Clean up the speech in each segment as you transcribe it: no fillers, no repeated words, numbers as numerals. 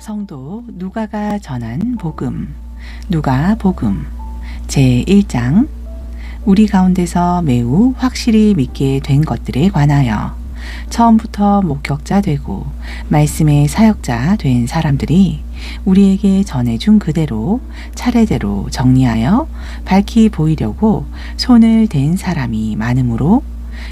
성도 누가가 전한 복음, 누가 복음 제1장. 우리 가운데서 매우 확실히 믿게 된 것들에 관하여 처음부터 목격자 되고 말씀의 사역자 된 사람들이 우리에게 전해준 그대로 차례대로 정리하여 밝히 보이려고 손을 댄 사람이 많으므로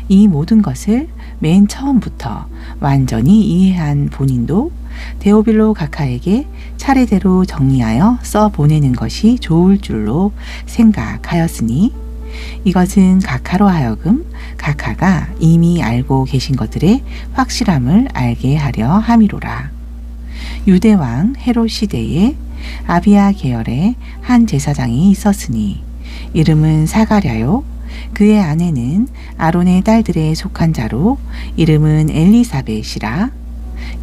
이 모든 것을 맨 처음부터 완전히 이해한 본인도 데오빌로 각하에게 차례대로 정리하여 써보내는 것이 좋을 줄로 생각하였으니 이것은 각하로 하여금 각하가 이미 알고 계신 것들의 확실함을 알게 하려 함이로라. 유대왕 헤롯 시대에 아비야 계열의 한 제사장이 있었으니 이름은 사가랴요. 그의 아내는 아론의 딸들에 속한 자로 이름은 엘리사벳이라.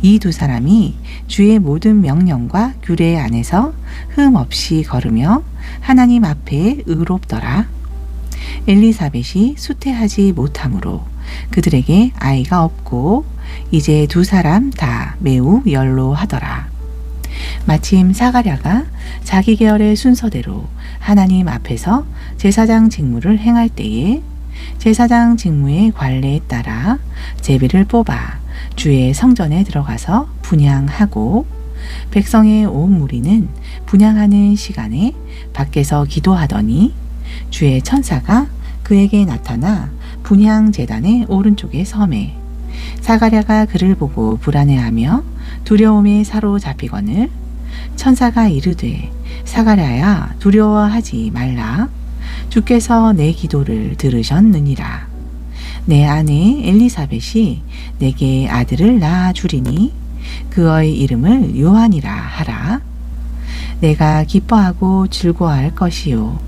이 두 사람이 주의 모든 명령과 규례 안에서 흠없이 걸으며 하나님 앞에 의롭더라. 엘리사벳이 수태하지 못하므로 그들에게 아이가 없고 이제 두 사람 다 매우 연로하더라. 마침 사가랴가 자기 계열의 순서대로 하나님 앞에서 제사장 직무를 행할 때에 제사장 직무의 관례에 따라 제비를 뽑아 주의 성전에 들어가서 분향하고 백성의 온 무리는 분향하는 시간에 밖에서 기도하더니 주의 천사가 그에게 나타나 분향 제단의 오른쪽에 섬에 사가랴가 그를 보고 불안해하며 두려움에 사로잡히거늘 천사가 이르되 사가랴야 두려워하지 말라. 주께서 내 기도를 들으셨느니라. 내 아내 엘리사벳이 내게 아들을 낳아 주리니 그의 이름을 요한이라 하라. 내가 기뻐하고 즐거워할 것이요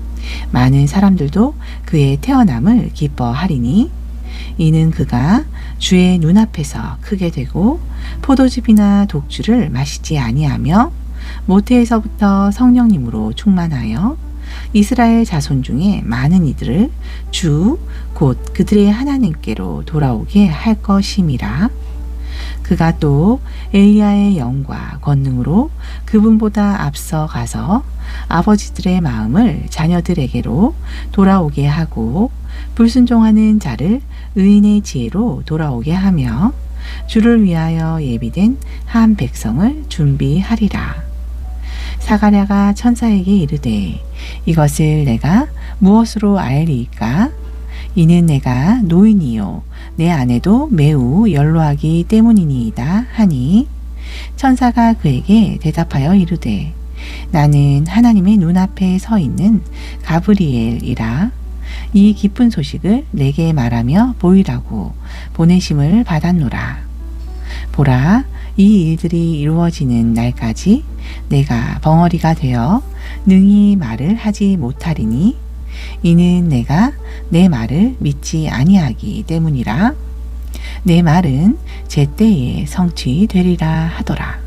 많은 사람들도 그의 태어남을 기뻐하리니 이는 그가 주의 눈앞에서 크게 되고 포도즙이나 독주를 마시지 아니하며 모태에서부터 성령님으로 충만하여 이스라엘 자손 중에 많은 이들을 주 곧 그들의 하나님께로 돌아오게 할 것임이라. 그가 또 엘리야의 영과 권능으로 그분보다 앞서 가서 아버지들의 마음을 자녀들에게로 돌아오게 하고 불순종하는 자를 의인의 지혜로 돌아오게 하며 주를 위하여 예비된 한 백성을 준비하리라. 사가랴가 천사에게 이르되 이것을 내가 무엇으로 알리이까? 이는 내가 노인이요 내 아내도 매우 연로하기 때문이니이다 하니 천사가 그에게 대답하여 이르되 나는 하나님의 눈앞에 서 있는 가브리엘이라. 이 기쁜 소식을 내게 말하며 보이라고 보내심을 받았노라. 보라, 이 일들이 이루어지는 날까지 내가 벙어리가 되어 능히 말을 하지 못하리니 이는 내가 내 말을 믿지 아니하기 때문이라. 내 말은 제때에 성취되리라 하더라.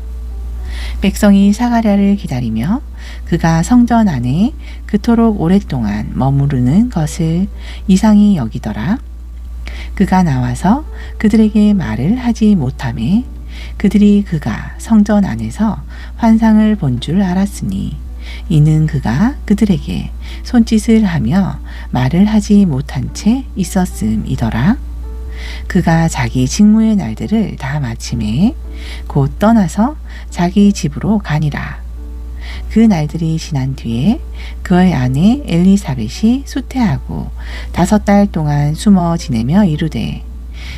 백성이 사가랴를 기다리며 그가 성전 안에 그토록 오랫동안 머무르는 것을 이상히 여기더라. 그가 나와서 그들에게 말을 하지 못하매 그들이 그가 성전 안에서 환상을 본 줄 알았으니 이는 그가 그들에게 손짓을 하며 말을 하지 못한 채 있었음이더라. 그가 자기 직무의 날들을 다 마침에 곧 떠나서 자기 집으로 가니라. 그 날들이 지난 뒤에 그의 아내 엘리사벳이 수태하고 5달 동안 숨어 지내며 이르되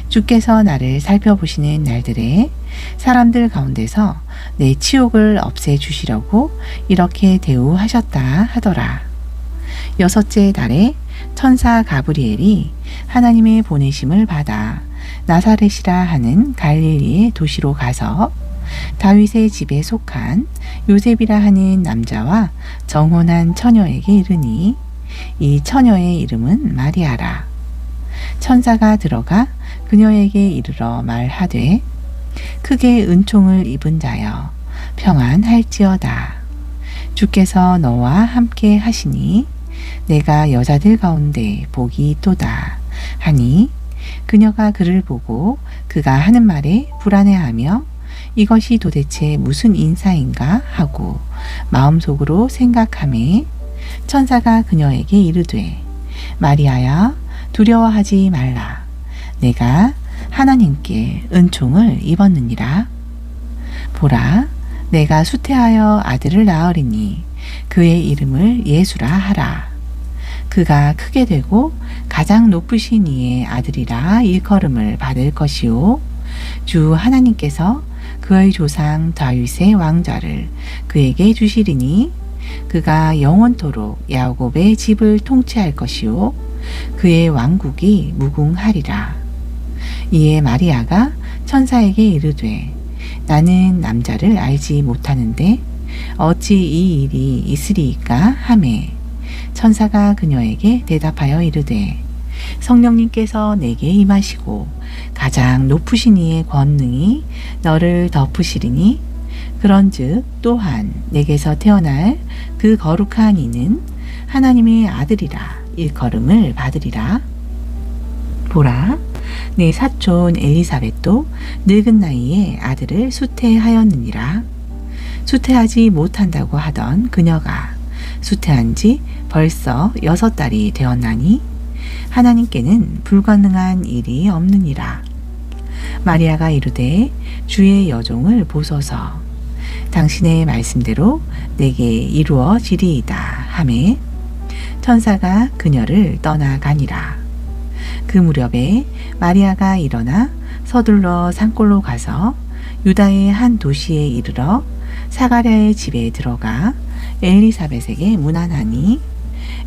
주께서 나를 살펴보시는 날들에 사람들 가운데서 내 치욕을 없애주시려고 이렇게 대우하셨다 하더라. 6째 달에 천사 가브리엘이 하나님의 보내심을 받아 나사렛이라 하는 갈릴리의 도시로 가서 다윗의 집에 속한 요셉이라 하는 남자와 정혼한 처녀에게 이르니 이 처녀의 이름은 마리아라. 천사가 들어가 그녀에게 이르러 말하되 크게 은총을 입은 자여 평안할지어다. 주께서 너와 함께 하시니 내가 여자들 가운데 복이 있도다 하니 그녀가 그를 보고 그가 하는 말에 불안해하며 이것이 도대체 무슨 인사인가 하고 마음속으로 생각하매 천사가 그녀에게 이르되 마리아야 두려워하지 말라. 내가 하나님께 은총을 입었느니라. 보라, 내가 수태하여 아들을 낳으리니 그의 이름을 예수라 하라. 그가 크게 되고 가장 높으신 이의 아들이라 일컬음을 받을 것이요 주 하나님께서 그의 조상 다윗의 왕좌를 그에게 주시리니 그가 영원토록 야곱의 집을 통치할 것이요 그의 왕국이 무궁하리라. 이에 마리아가 천사에게 이르되 나는 남자를 알지 못하는데 어찌 이 일이 있으리이까 하매 천사가 그녀에게 대답하여 이르되 성령님께서 내게 임하시고 가장 높으신 이의 권능이 너를 덮으시리니 그런즉 또한 내게서 태어날 그 거룩한 이는 하나님의 아들이라 일컬음을 받으리라. 보라, 내 사촌 엘리사벳도 늙은 나이에 아들을 수태하였느니라. 수태하지 못한다고 하던 그녀가 수태한 지 벌써 6달이 되었나니 하나님께는 불가능한 일이 없느니라. 마리아가 이르되 주의 여종을 보소서. 당신의 말씀대로 내게 이루어지리이다 하매 천사가 그녀를 떠나가니라. 그 무렵에 마리아가 일어나 서둘러 산골로 가서 유다의 한 도시에 이르러 사가랴의 집에 들어가 엘리사벳에게 문안하니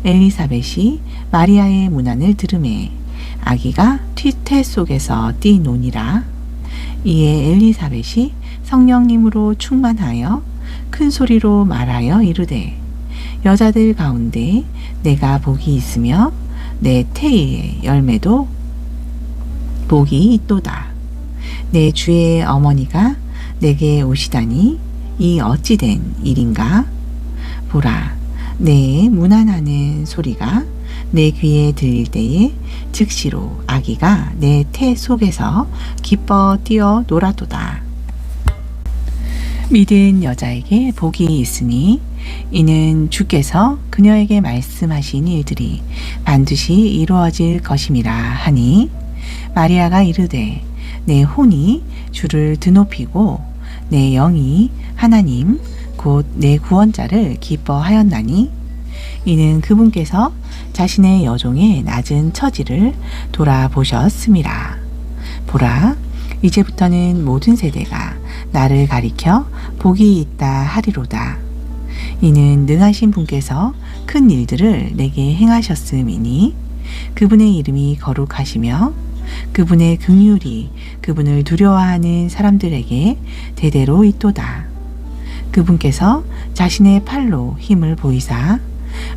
엘리사벳이 마리아의 문안을 들으매 아기가 튀태 속에서 뛰노니라. 이에 엘리사벳이 성령님으로 충만하여 큰 소리로 말하여 이르되 여자들 가운데 내가 복이 있으며 내 태의 열매도 복이 있도다. 내 주의 어머니가 내게 오시다니 이 어찌된 일인가? 보라, 내 문안하는 소리가 내 귀에 들릴 때에 즉시로 아기가 내 태 속에서 기뻐 뛰어 놀아도다. 믿은 여자에게 복이 있으니 이는 주께서 그녀에게 말씀하신 일들이 반드시 이루어질 것임이라 하니 마리아가 이르되 내 혼이 주를 드높이고 내 영이 하나님 곧 내 구원자를 기뻐하였나니 이는 그분께서 자신의 여종의 낮은 처지를 돌아보셨음이라. 보라, 이제부터는 모든 세대가 나를 가리켜 복이 있다 하리로다. 이는 능하신 분께서 큰 일들을 내게 행하셨음이니 그분의 이름이 거룩하시며 그분의 긍휼이 그분을 두려워하는 사람들에게 대대로 있도다. 그분께서 자신의 팔로 힘을 보이사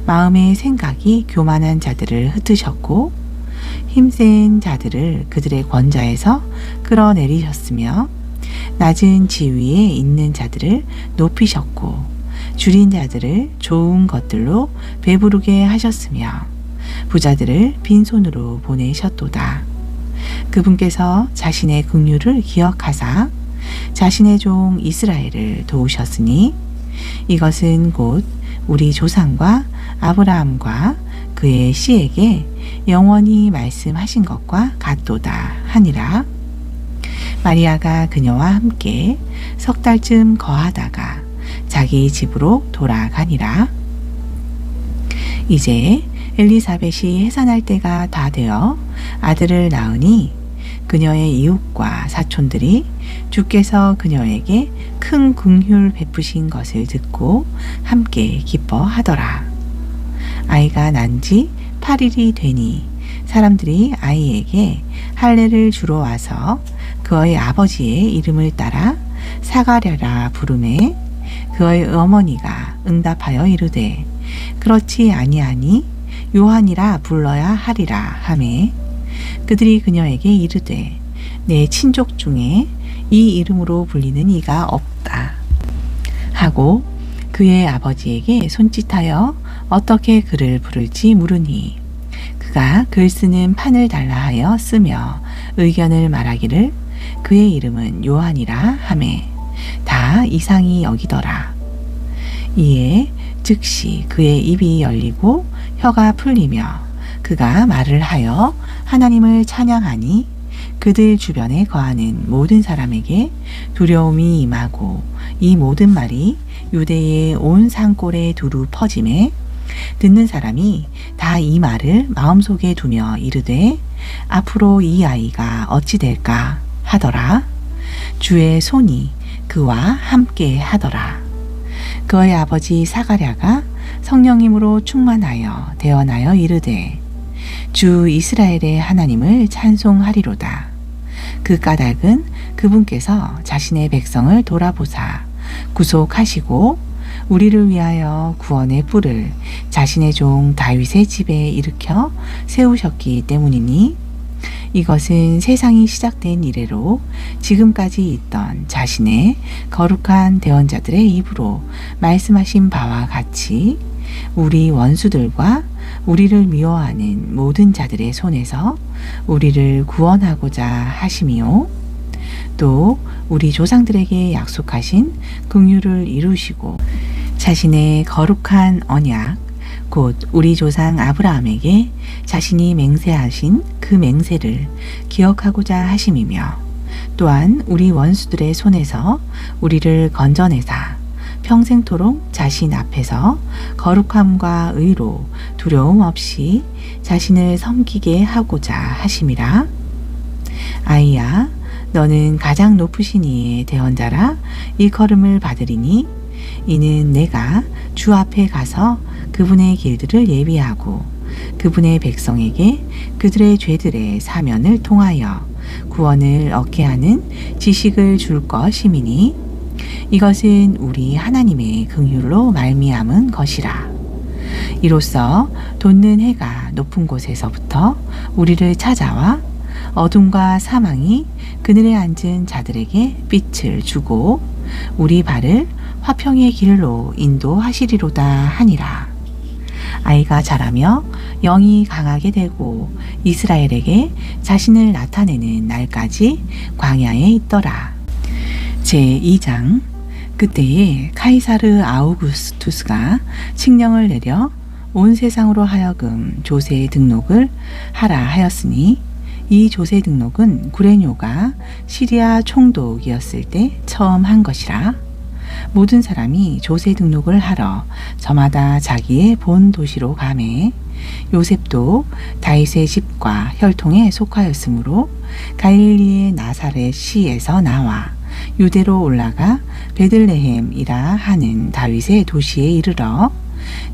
마음의 생각이 교만한 자들을 흩으셨고 힘센 자들을 그들의 권좌에서 끌어내리셨으며 낮은 지위에 있는 자들을 높이셨고 줄인 자들을 좋은 것들로 배부르게 하셨으며 부자들을 빈손으로 보내셨도다. 그분께서 자신의 긍휼을 기억하사 자신의 종 이스라엘을 도우셨으니 이것은 곧 우리 조상과 아브라함과 그의 씨에게 영원히 말씀하신 것과 같도다 하니라. 마리아가 그녀와 함께 3달쯤 거하다가 자기 집으로 돌아가니라. 이제 엘리사벳이 해산할 때가 다 되어 아들을 낳으니 그녀의 이웃과 사촌들이 주께서 그녀에게 큰 긍휼 베푸신 것을 듣고 함께 기뻐하더라. 아이가 난 지 8일이 되니 사람들이 아이에게 할례를 주러 와서 그의 아버지의 이름을 따라 사가랴라 부르매 그의 어머니가 응답하여 이르되 그렇지 아니하니 요한이라 불러야 하리라 하매 그들이 그녀에게 이르되 내 친족 중에 이 이름으로 불리는 이가 없다 하고 그의 아버지에게 손짓하여 어떻게 그를 부를지 물으니 그가 글 쓰는 판을 달라 하여 쓰며 의견을 말하기를 그의 이름은 요한이라 하매 다 이상히 여기더라. 이에 즉시 그의 입이 열리고 혀가 풀리며 그가 말을 하여 하나님을 찬양하니 그들 주변에 거하는 모든 사람에게 두려움이 임하고 이 모든 말이 유대의 온 산골에 두루 퍼짐에 듣는 사람이 다 이 말을 마음속에 두며 이르되 앞으로 이 아이가 어찌 될까 하더라. 주의 손이 그와 함께 하더라. 그의 아버지 사가랴가 성령님으로 충만하여 대언하여 이르되 주 이스라엘의 하나님을 찬송하리로다. 그 까닭은 그분께서 자신의 백성을 돌아보사 구속하시고 우리를 위하여 구원의 뿔을 자신의 종 다윗의 집에 일으켜 세우셨기 때문이니 이것은 세상이 시작된 이래로 지금까지 있던 자신의 거룩한 대언자들의 입으로 말씀하신 바와 같이 우리 원수들과 우리를 미워하는 모든 자들의 손에서 우리를 구원하고자 하심이요. 또 우리 조상들에게 약속하신 긍휼을 이루시고 자신의 거룩한 언약 곧 우리 조상 아브라함에게 자신이 맹세하신 그 맹세를 기억하고자 하심이며 또한 우리 원수들의 손에서 우리를 건져내사 평생토록 자신 앞에서 거룩함과 의로 두려움 없이 자신을 섬기게 하고자 하심이라. 아이야, 너는 가장 높으신 이의 대언자라 일컬음을 받으리니 이는 내가 주 앞에 가서 그분의 길들을 예비하고 그분의 백성에게 그들의 죄들의 사면을 통하여 구원을 얻게 하는 지식을 줄 것이미니 이것은 우리 하나님의 긍휼로 말미암은 것이라. 이로써 돋는 해가 높은 곳에서부터 우리를 찾아와 어둠과 사망이 그늘에 앉은 자들에게 빛을 주고 우리 발을 화평의 길로 인도하시리로다 하니라. 아이가 자라며 영이 강하게 되고 이스라엘에게 자신을 나타내는 날까지 광야에 있더라. 제2장. 그때에 카이사르 아우구스투스가 칙령을 내려 온 세상으로 하여금 조세 등록을 하라 하였으니 이 조세 등록은 구레뇨가 시리아 총독이었을 때 처음 한 것이라. 모든 사람이 조세 등록을 하러 저마다 자기의 본 도시로 가매 요셉도 다윗의 집과 혈통에 속하였으므로 갈릴리의 나사렛 시에서 나와 유대로 올라가 베들레헴이라 하는 다윗의 도시에 이르러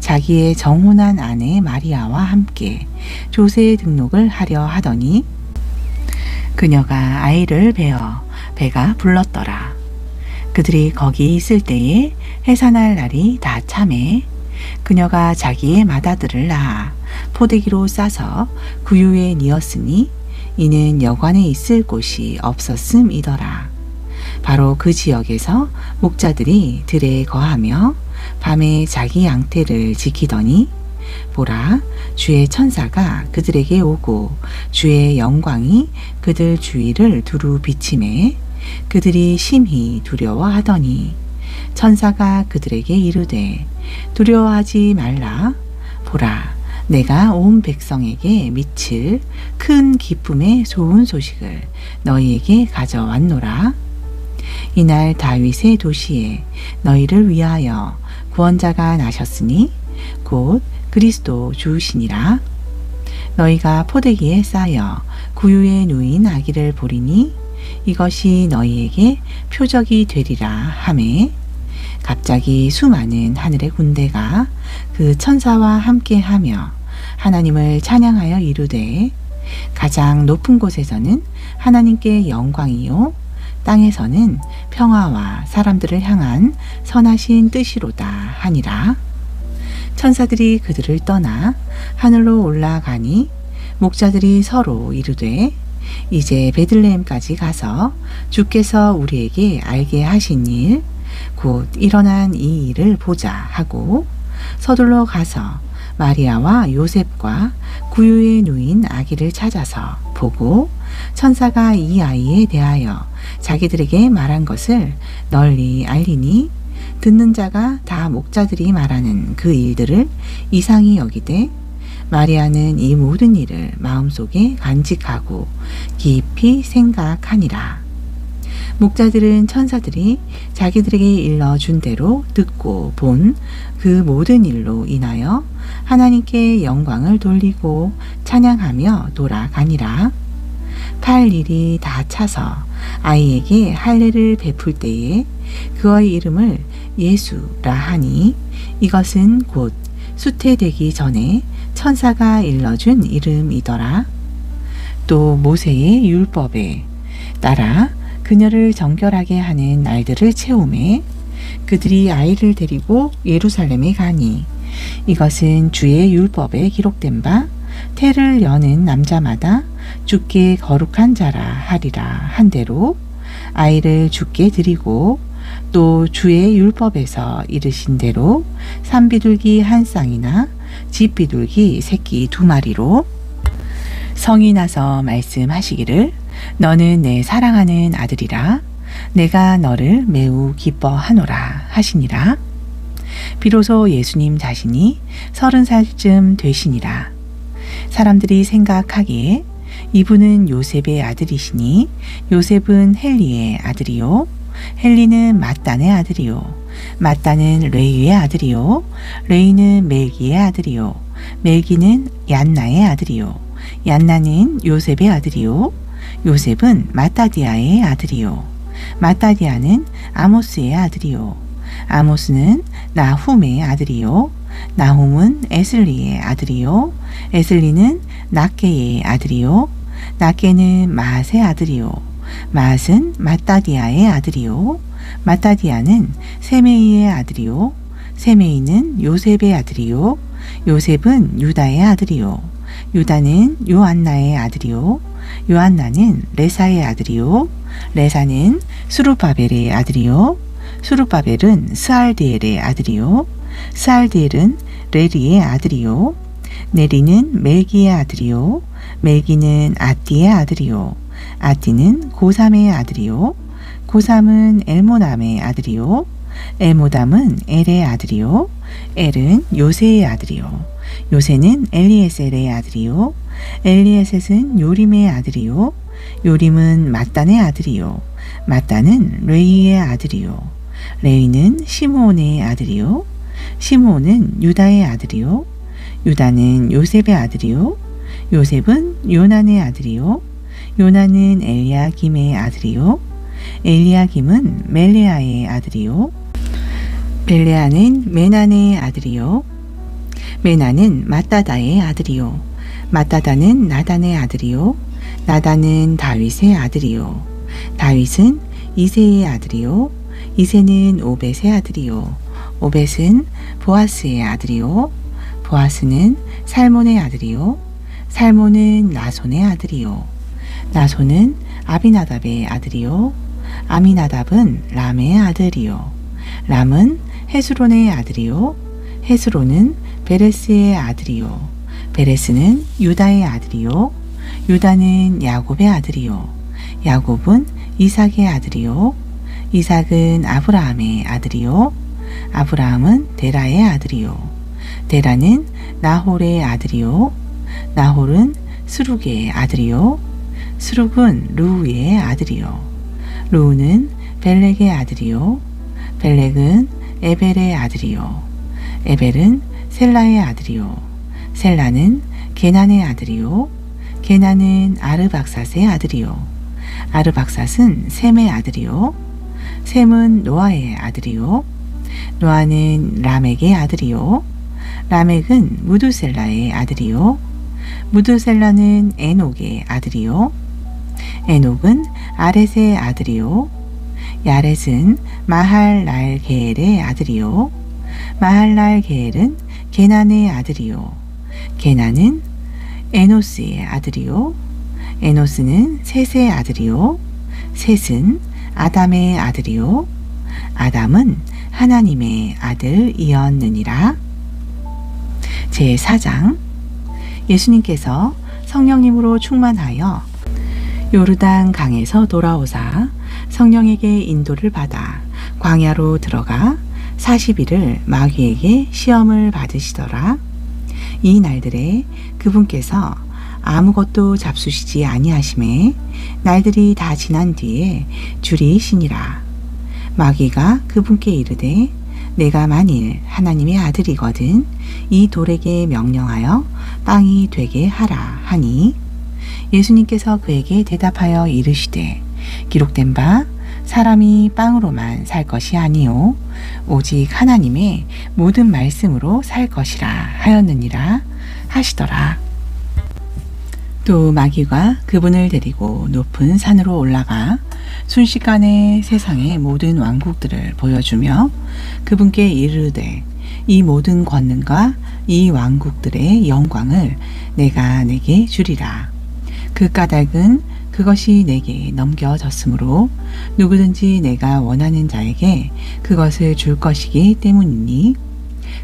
자기의 정혼한 아내 마리아와 함께 조세 등록을 하려 하더니 그녀가 아이를 베어 배가 불렀더라. 그들이 거기 있을 때에 해산할 날이 다 차매 그녀가 자기의 맏아들을 낳아 포대기로 싸서 구유에 뉘었으니 이는 여관에 있을 곳이 없었음이더라. 바로 그 지역에서 목자들이 들에 거하며 밤에 자기 양떼를 지키더니 보라, 주의 천사가 그들에게 오고 주의 영광이 그들 주위를 두루 비치매 그들이 심히 두려워하더니 천사가 그들에게 이르되 두려워하지 말라. 보라, 내가 온 백성에게 미칠 큰 기쁨의 좋은 소식을 너희에게 가져왔노라. 이날 다윗의 도시에 너희를 위하여 구원자가 나셨으니 곧 그리스도 주시니라. 너희가 포대기에 쌓여 구유에 누인 아기를 보리니 이것이 너희에게 표적이 되리라 하매 갑자기 수많은 하늘의 군대가 그 천사와 함께하며 하나님을 찬양하여 이르되 가장 높은 곳에서는 하나님께 영광이요 땅에서는 평화와 사람들을 향한 선하신 뜻이로다 하니라. 천사들이 그들을 떠나 하늘로 올라가니 목자들이 서로 이르되 이제 베들레헴까지 가서 주께서 우리에게 알게 하신 일 곧 일어난 이 일을 보자 하고 서둘러 가서 마리아와 요셉과 구유에 누인 아기를 찾아서 보고 천사가 이 아이에 대하여 자기들에게 말한 것을 널리 알리니 듣는 자가 다 목자들이 말하는 그 일들을 이상히 여기되 마리아는 이 모든 일을 마음속에 간직하고 깊이 생각하니라. 목자들은 천사들이 자기들에게 일러준 대로 듣고 본 그 모든 일로 인하여 하나님께 영광을 돌리고 찬양하며 돌아가니라. 팔 일이 다 차서 아이에게 할례를 베풀 때에 그의 이름을 예수라 하니 이것은 곧 수태되기 전에 천사가 일러준 이름이더라. 또 모세의 율법에 따라 그녀를 정결하게 하는 날들을 채우매 그들이 아이를 데리고 예루살렘에 가니 이것은 주의 율법에 기록된 바 태를 여는 남자마다 주께 거룩한 자라 하리라 한 대로 아이를 주께 드리고 또 주의 율법에서 이르신 대로 산비둘기 한 쌍이나 집비둘기 새끼 2마리로 성이 나서 말씀하시기를 너는 내 사랑하는 아들이라 내가 너를 매우 기뻐하노라 하시니라. 비로소 예수님 자신이 30살쯤 되시니라. 사람들이 생각하기에 이분은 요셉의 아들이시니 요셉은 헬리의 아들이요 헬리는 mat단의 아들이요 mat단은 레위의 아들이요 레위는 멜기의 아들이요 멜기는 얀나의 아들이요 얀나는 요셉의 아들이요 요셉은 마따디아의 아들이요 마따디아는 아모스의 아들이요 아모스는 나훔의 아들이요 나훔은 에슬리의 아들이요 에슬리는 낫게의 아들이요 낫게는 마앗의 아들이요 마앗은 마따디아의 아들이요 마따디아는 세메이의 아들이요 세메이는 요셉의 아들이요 요셉은 유다의 아들이요 유다는 요안나의 아들이요 요안나는 레사의 아들이요 레사는 수르바벨의 아들이요 수르바벨은 스알디엘의 아들이요 스알디엘은 레리의 아들이요 네리는 멜기의 아들이요 멜기는 아띠의 아들이요 아띠는 고삼의 아들이요 고삼은 엘모담의 아들이요 엘모담은 엘의 아들이요 엘은 요세의 아들이요 요세는 엘리에셀의 아들이요 엘리에셋은 요림의 아들이요 요림은 mat단의 아들이요 mat단은 레위의 아들이요 레위는 시므온의 아들이요 시므온은 유다의 아들이요 유다는 요셉의 아들이요 요셉은 요난의 아들이요 요난은 엘리야김의 아들이요 엘리야김은 멜레아의 아들이요 멜레아는 메난의 아들이요 메난은 마따다의 아들이요 마따다는 나단의 아들이요 나단은 다윗의 아들이요 다윗은 이새의 아들이요 이새는 오벳의 아들이요 오벳은 보아스의 아들이요 보아스는 살몬의 아들이요 살몬은 나손의 아들이요 나손은 아비나답의 아들이요 아미나답은 람의 아들이요 람은 헤스론의 아들이요 헤스론은 베레스의 아들이요 베레스는 유다의 아들이요 유다는 야곱의 아들이요 야곱은 이삭의 아들이요 이삭은 아브라함의 아들이요 아브라함은 데라의 아들이요 데라는 나홀의 아들이요 나홀은 스룩의 아들이요 스룩은 루우의 아들이요 루우는 벨렉의 아들이요 벨렉은 에벨의 아들이요 에벨은 셀라의 아들이요 셀라는 게난의 아들이요 게난은 아르박삿의 아들이요 아르박삿은 셈의 아들이요 셈은 노아의 아들이요 노아는 라멕의 아들이요 라멕은 무두셀라의 아들이요 무두셀라는 에녹의 아들이요 에녹은 아렛의 아들이요 야렛은 마할랄게엘의 아들이요 마할랄게엘은 게난의 아들이요 게난은 에노스의 아들이요 에노스는 셋의 아들이요 셋은 아담의 아들이요 아담은 하나님의 아들이었느니라. 제4장 예수님께서 성령님으로 충만하여 요르단 강에서 돌아오사 성령에게 인도를 받아 광야로 들어가 40일을 마귀에게 시험을 받으시더라. 이 날들에 그분께서 아무것도 잡수시지 아니하심에 날들이 다 지난 뒤에 줄이시니라. 마귀가 그분께 이르되 내가 만일 하나님의 아들이거든 이 돌에게 명령하여 빵이 되게 하라 하니 예수님께서 그에게 대답하여 이르시되 기록된 바 사람이 빵으로만 살 것이 아니요 오직 하나님의 모든 말씀으로 살 것이라 하였느니라 하시더라. 또 마귀가 그분을 데리고 높은 산으로 올라가 순식간에 세상의 모든 왕국들을 보여주며 그분께 이르되 이 모든 권능과 이 왕국들의 영광을 내가 내게 주리라. 그 까닭은 그것이 내게 넘겨졌으므로 누구든지 내가 원하는 자에게 그것을 줄 것이기 때문이니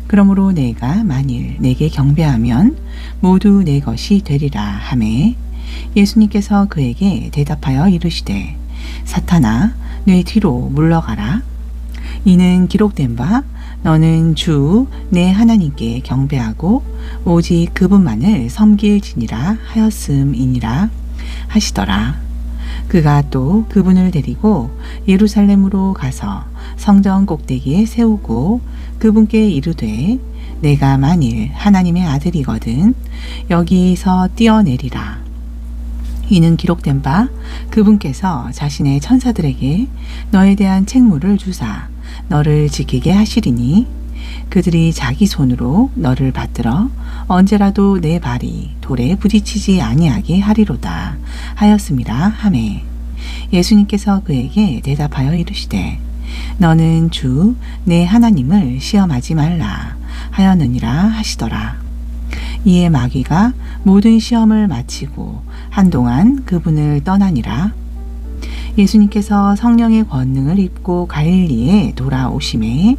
그러므로 내가 만일 내게 경배하면 모두 내 것이 되리라 하매 예수님께서 그에게 대답하여 이르시되 사탄아 내 뒤로 물러가라. 이는 기록된 바 너는 주 내 하나님께 경배하고 오직 그분만을 섬길지니라 하였음이니라 하시더라. 그가 또 그분을 데리고 예루살렘으로 가서 성전 꼭대기에 세우고 그분께 이르되 내가 만일 하나님의 아들이거든 여기서 뛰어내리라. 이는 기록된 바 그분께서 자신의 천사들에게 너에 대한 책무를 주사 너를 지키게 하시리니 그들이 자기 손으로 너를 받들어 언제라도 내 발이 돌에 부딪히지 아니하게 하리로다 하였습니다 하매 예수님께서 그에게 대답하여 이르시되 너는 주 내 하나님을 시험하지 말라 하였느니라 하시더라. 이에 마귀가 모든 시험을 마치고 한동안 그분을 떠나니라. 예수님께서 성령의 권능을 입고 갈릴리에 돌아오심에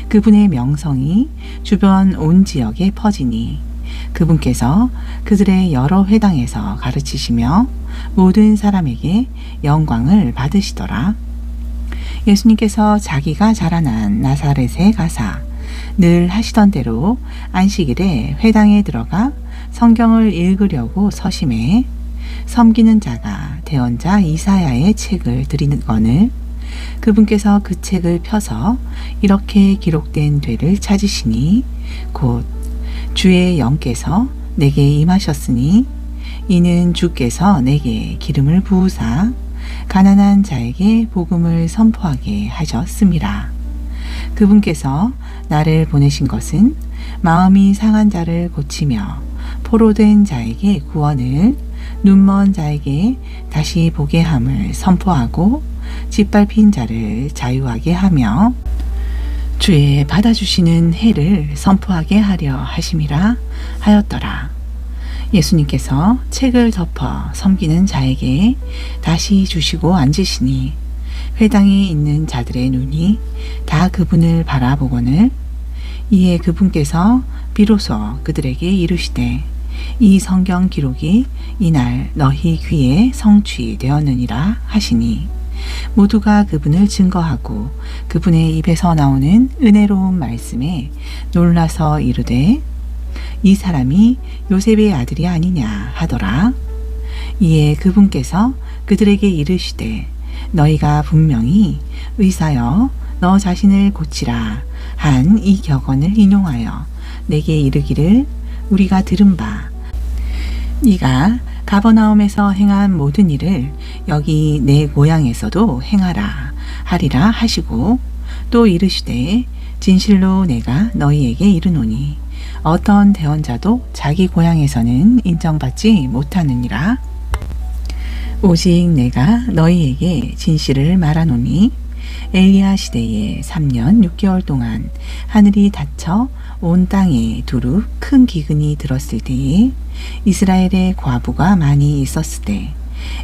그분의 명성이 주변 온 지역에 퍼지니 그분께서 그들의 여러 회당에서 가르치시며 모든 사람에게 영광을 받으시더라. 예수님께서 자기가 자라난 나사렛에 가사 늘 하시던 대로 안식일에 회당에 들어가 성경을 읽으려고 서심해 섬기는 자가 대언자 이사야의 책을 드리거늘 그분께서 그 책을 펴서 이렇게 기록된 되를 찾으시니 곧 주의 영께서 내게 임하셨으니 이는 주께서 내게 기름을 부으사 가난한 자에게 복음을 선포하게 하셨습니다. 그분께서 나를 보내신 것은 마음이 상한 자를 고치며 포로된 자에게 구원을 눈먼 자에게 다시 보게 함을 선포하고 짓밟힌 자를 자유하게 하며 주의 받아주시는 해를 선포하게 하려 하심이라 하였더라. 예수님께서 책을 덮어 섬기는 자에게 다시 주시고 앉으시니 회당에 있는 자들의 눈이 다 그분을 바라보거늘 이에 그분께서 비로소 그들에게 이르시되 이 성경 기록이 이날 너희 귀에 성취되었느니라 하시니 모두가 그분을 증거하고 그분의 입에서 나오는 은혜로운 말씀에 놀라서 이르되 이 사람이 요셉의 아들이 아니냐 하더라. 이에 그분께서 그들에게 이르시되 너희가 분명히 의사여 너 자신을 고치라 한 이 격언을 인용하여 내게 이르기를 우리가 들은 바 네가 가버나움에서 행한 모든 일을 여기 내 고향에서도 행하라 하리라 하시고 또 이르시되 진실로 내가 너희에게 이르노니 어떤 대언자도 자기 고향에서는 인정받지 못하느니라. 오직 내가 너희에게 진실을 말하노니 엘리야 시대에 3년 6개월 동안 하늘이 닫혀 온 땅에 두루 큰 기근이 들었을 때에 이스라엘의 과부가 많이 있었을 때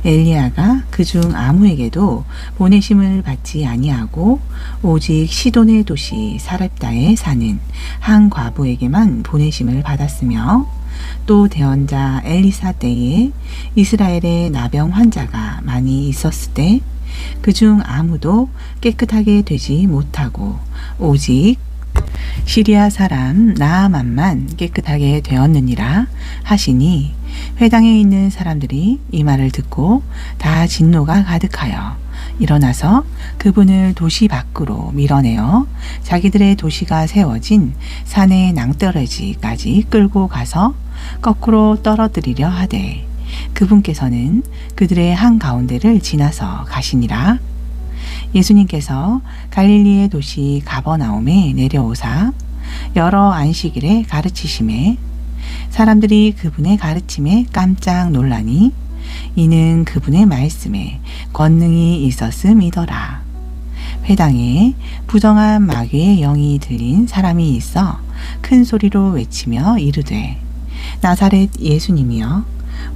엘리야가 그중 아무에게도 보내심을 받지 아니하고 오직 시돈의 도시 사렙다에 사는 한 과부에게만 보내심을 받았으며 또 대언자 엘리사 때에 이스라엘에 나병 환자가 많이 있었을 때 그중 아무도 깨끗하게 되지 못하고 오직 시리아 사람 나아만만 깨끗하게 되었느니라 하시니 회당에 있는 사람들이 이 말을 듣고 다 진노가 가득하여 일어나서 그분을 도시 밖으로 밀어내어 자기들의 도시가 세워진 산의 낭떠러지까지 끌고 가서 거꾸로 떨어뜨리려 하되 그분께서는 그들의 한가운데를 지나서 가시니라. 예수님께서 갈릴리의 도시 가버나움에 내려오사 여러 안식일에 가르치심에 사람들이 그분의 가르침에 깜짝 놀라니 이는 그분의 말씀에 권능이 있었음이더라. 회당에 부정한 마귀의 영이 들린 사람이 있어 큰 소리로 외치며 이르되 나사렛 예수님이여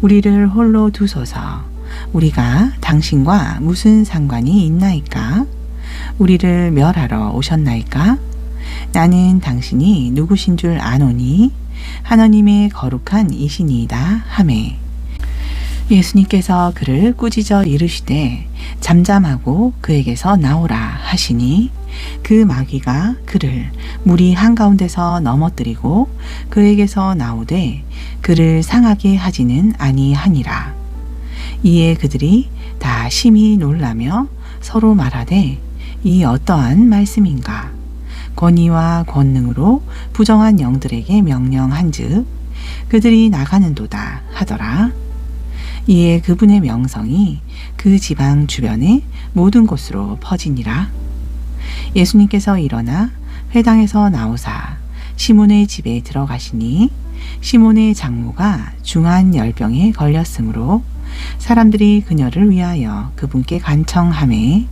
우리를 홀로 두소서. 우리가 당신과 무슨 상관이 있나이까? 우리를 멸하러 오셨나이까? 나는 당신이 누구신 줄 아노니 하나님의 거룩한 이시니이다 하매 예수님께서 그를 꾸짖어 이르시되 잠잠하고 그에게서 나오라 하시니 그 마귀가 그를 물이 한가운데서 넘어뜨리고 그에게서 나오되 그를 상하게 하지는 아니하니라. 이에 그들이 다 심히 놀라며 서로 말하되 이 어떠한 말씀인가? 권위와 권능으로 부정한 영들에게 명령한즉 그들이 나가는도다 하더라. 이에 그분의 명성이 그 지방 주변의 모든 곳으로 퍼지니라. 예수님께서 일어나 회당에서 나오사 시몬의 집에 들어가시니 시몬의 장모가 중한 열병에 걸렸으므로 사람들이 그녀를 위하여 그분께 간청하매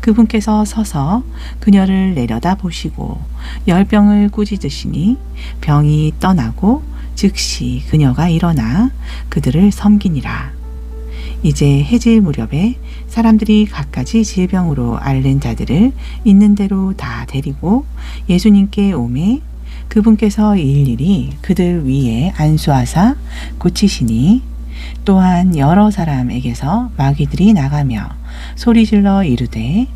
그분께서 서서 그녀를 내려다 보시고 열병을 꾸짖으시니 병이 떠나고 즉시 그녀가 일어나 그들을 섬기니라. 이제 해질 무렵에 사람들이 갖가지 질병으로 앓는 자들을 있는 대로 다 데리고 예수님께 오매 그분께서 일일이 그들 위에 안수하사 고치시니 또한 여러 사람에게서 마귀들이 나가며 소리질러 이르되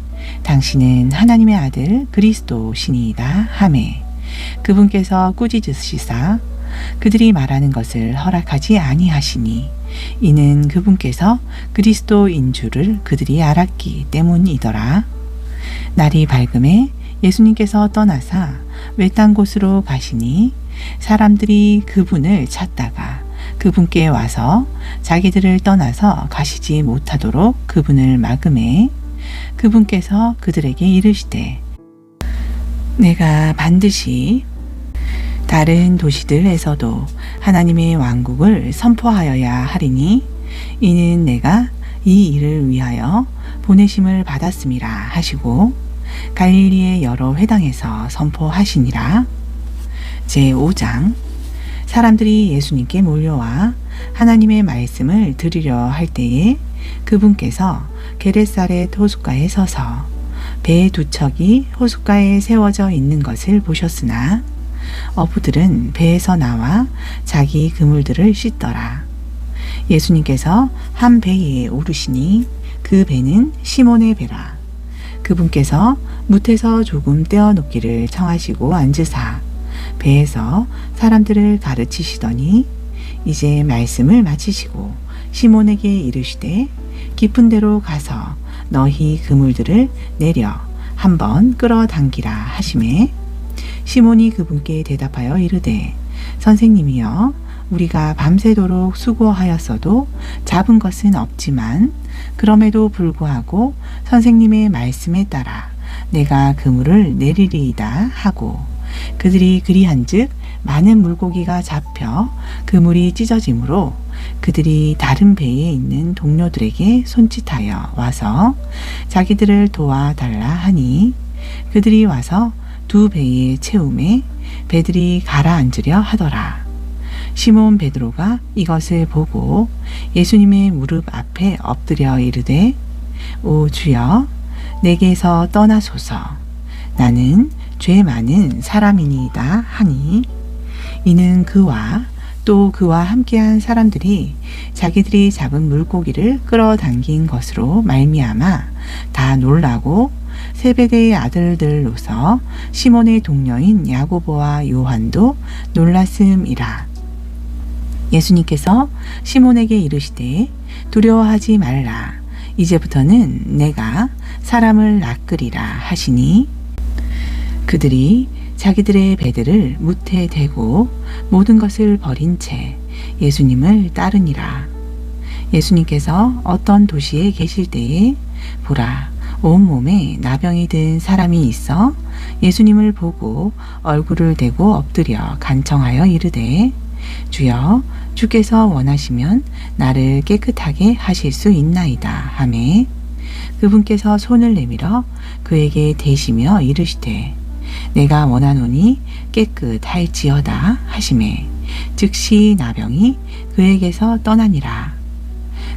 당신은 하나님의 아들 그리스도시니이다 하매 그분께서 꾸짖으시사 그들이 말하는 것을 허락하지 아니하시니 이는 그분께서 그리스도인 줄을 그들이 알았기 때문이더라. 날이 밝음에 예수님께서 떠나사 외딴 곳으로 가시니 사람들이 그분을 찾다가 그분께 와서 자기들을 떠나서 가시지 못하도록 그분을 막음에 그분께서 그들에게 이르시되 내가 반드시 다른 도시들에서도 하나님의 왕국을 선포하여야 하리니 이는 내가 이 일을 위하여 보내심을 받았음이라 하시고 갈릴리의 여러 회당에서 선포하시니라. 제5장 사람들이 예수님께 몰려와 하나님의 말씀을 들으려 할 때에 그분께서 게레사렛 호숫가에 서서 배 두 척이 호숫가에 세워져 있는 것을 보셨으나 어부들은 배에서 나와 자기 그물들을 씻더라. 예수님께서 한 배에 오르시니 그 배는 시몬의 배라. 그분께서 뭇에서 조금 떼어놓기를 청하시고 앉으사 배에서 사람들을 가르치시더니 이제 말씀을 마치시고 시몬에게 이르시되 깊은 데로 가서 너희 그물들을 내려 한번 끌어당기라 하시매 시몬이 그분께 대답하여 이르되 선생님이여 우리가 밤새도록 수고하였어도 잡은 것은 없지만 그럼에도 불구하고 선생님의 말씀에 따라 내가 그물을 내리리이다 하고 그들이 그리한즉 많은 물고기가 잡혀 그물이 찢어지므로 그들이 다른 배에 있는 동료들에게 손짓하여 와서 자기들을 도와달라 하니 그들이 와서 두 배에 채움에 배들이 가라앉으려 하더라. 시몬 베드로가 이것을 보고 예수님의 무릎 앞에 엎드려 이르되 오 주여 내게서 떠나소서 나는 죄 많은 사람이니이다 하니 이는 그와 또 그와 함께한 사람들이 자기들이 잡은 물고기를 끌어당긴 것으로 말미암아 다 놀라고 세베대의 아들들로서 시몬의 동료인 야고보와 요한도 놀랐음이라. 예수님께서 시몬에게 이르시되 두려워하지 말라. 이제부터는 내가 사람을 낚으리라 하시니 그들이 자기들의 배들을 무태 대고 모든 것을 버린 채 예수님을 따르니라. 예수님께서 어떤 도시에 계실 때에 보라, 온몸에 나병이 든 사람이 있어 예수님을 보고 얼굴을 대고 엎드려 간청하여 이르되 주여, 주께서 원하시면 나를 깨끗하게 하실 수 있나이다 하매 그분께서 손을 내밀어 그에게 대시며 이르시되 내가 원하노니 깨끗할지어다 하시매 즉시 나병이 그에게서 떠나니라.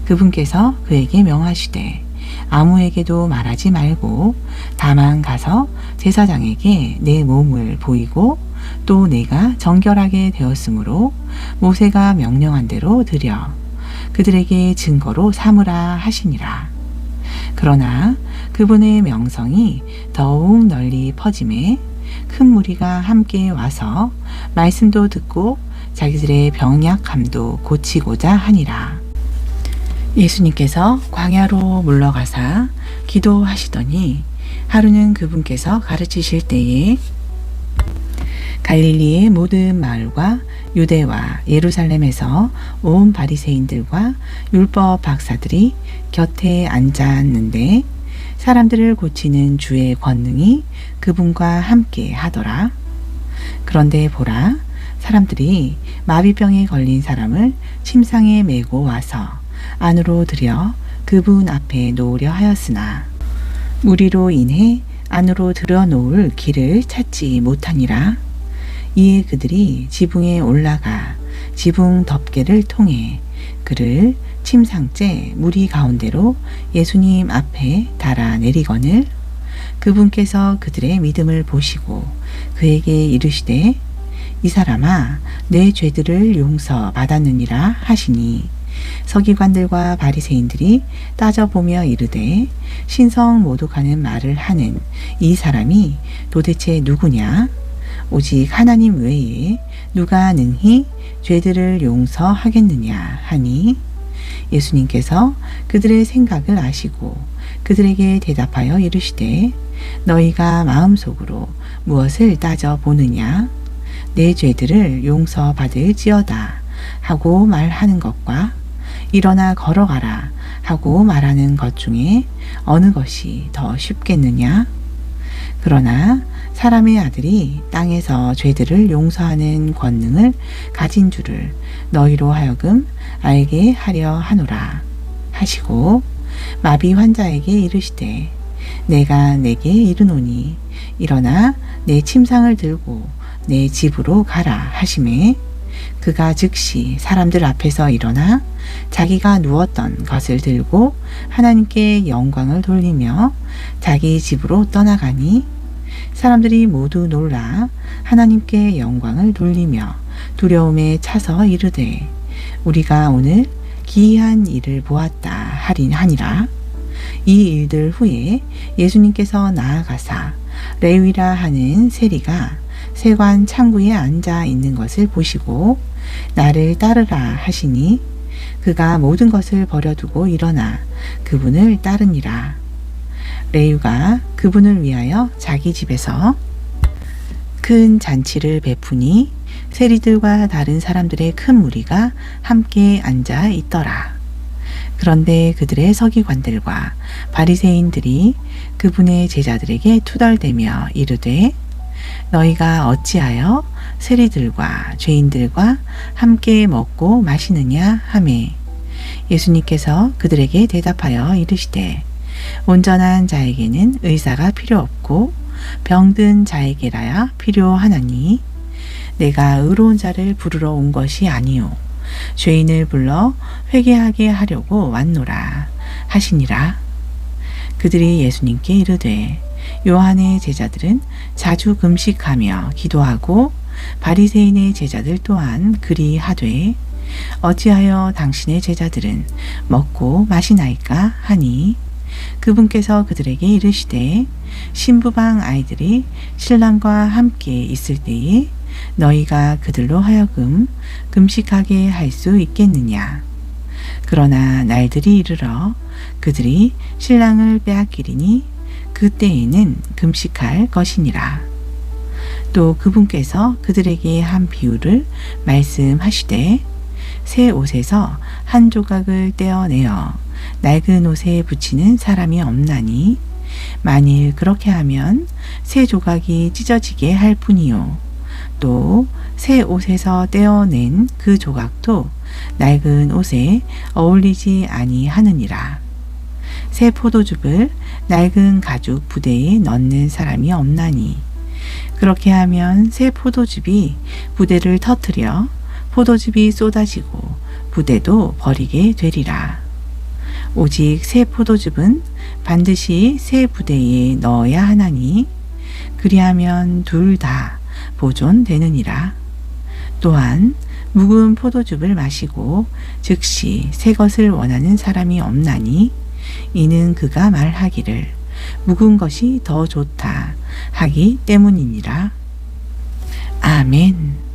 그분께서 그에게 명하시되 아무에게도 말하지 말고 다만 가서 제사장에게 내 몸을 보이고 또 내가 정결하게 되었으므로 모세가 명령한 대로 드려 그들에게 증거로 삼으라 하시니라. 그러나 그분의 명성이 더욱 널리 퍼짐에 큰 무리가 함께 와서 말씀도 듣고 자기들의 병약함도 고치고자 하니라. 예수님께서 광야로 물러가사 기도하시더니 하루는 그분께서 가르치실 때에 갈릴리의 모든 마을과 유대와 예루살렘에서 온 바리새인들과 율법 박사들이 곁에 앉았는데 사람들을 고치는 주의 권능이 그분과 함께 하더라. 그런데 보라, 사람들이 마비병에 걸린 사람을 침상에 메고 와서 안으로 들여 그분 앞에 놓으려 하였으나 무리로 인해 안으로 들여 놓을 길을 찾지 못하니라. 이에 그들이 지붕에 올라가 지붕 덮개를 통해 그를 침상째 무리 가운데로 예수님 앞에 달아 내리거늘 그분께서 그들의 믿음을 보시고 그에게 이르시되 이 사람아 내 죄들을 용서받았느니라 하시니 서기관들과 바리새인들이 따져보며 이르되 신성 모독하는 말을 하는 이 사람이 도대체 누구냐? 오직 하나님 외에 누가 능히 죄들을 용서하겠느냐 하니 예수님께서 그들의 생각을 아시고 그들에게 대답하여 이르시되 너희가 마음속으로 무엇을 따져보느냐? 내 죄들을 용서받을지어다 하고 말하는 것과 일어나 걸어가라 하고 말하는 것 중에 어느 것이 더 쉽겠느냐? 그러나 사람의 아들이 땅에서 죄들을 용서하는 권능을 가진 줄을 너희로 하여금 알게 하려 하노라 하시고 마비 환자에게 이르시되 내가 내게 이르노니 일어나 내 침상을 들고 내 집으로 가라 하시매 그가 즉시 사람들 앞에서 일어나 자기가 누웠던 것을 들고 하나님께 영광을 돌리며 자기 집으로 떠나가니 사람들이 모두 놀라 하나님께 영광을 돌리며 두려움에 차서 이르되 우리가 오늘 기이한 일을 보았다 하니라. 이 일들 후에 예수님께서 나아가사 레위라 하는 세리가 세관 창구에 앉아 있는 것을 보시고 나를 따르라 하시니 그가 모든 것을 버려두고 일어나 그분을 따르니라. 레위가 그분을 위하여 자기 집에서 큰 잔치를 베푸니 세리들과 다른 사람들의 큰 무리가 함께 앉아 있더라. 그런데 그들의 서기관들과 바리새인들이 그분의 제자들에게 투덜대며 이르되 너희가 어찌하여 세리들과 죄인들과 함께 먹고 마시느냐 하매 예수님께서 그들에게 대답하여 이르시되 온전한 자에게는 의사가 필요 없고 병든 자에게라야 필요하나니 내가 의로운 자를 부르러 온 것이 아니요 죄인을 불러 회개하게 하려고 왔노라 하시니라. 그들이 예수님께 이르되 요한의 제자들은 자주 금식하며 기도하고 바리새인의 제자들 또한 그리 하되 어찌하여 당신의 제자들은 먹고 마시나이까 하니 그분께서 그들에게 이르시되 신부방 아이들이 신랑과 함께 있을 때에 너희가 그들로 하여금 금식하게 할 수 있겠느냐. 그러나 날들이 이르러 그들이 신랑을 빼앗기리니 그때에는 금식할 것이니라. 또 그분께서 그들에게 한 비유를 말씀하시되 새 옷에서 한 조각을 떼어내어 낡은 옷에 붙이는 사람이 없나니 만일 그렇게 하면 새 조각이 찢어지게 할 뿐이요 또 새 옷에서 떼어낸 그 조각도 낡은 옷에 어울리지 아니하느니라. 새 포도즙을 낡은 가죽 부대에 넣는 사람이 없나니 그렇게 하면 새 포도즙이 부대를 터뜨려 포도즙이 쏟아지고 부대도 버리게 되리라. 오직 새 포도즙은 반드시 새 부대에 넣어야 하나니 그리하면 둘 다 보존되느니라. 또한 묵은 포도즙을 마시고 즉시 새 것을 원하는 사람이 없나니 이는 그가 말하기를 묵은 것이 더 좋다 하기 때문이니라. 아멘.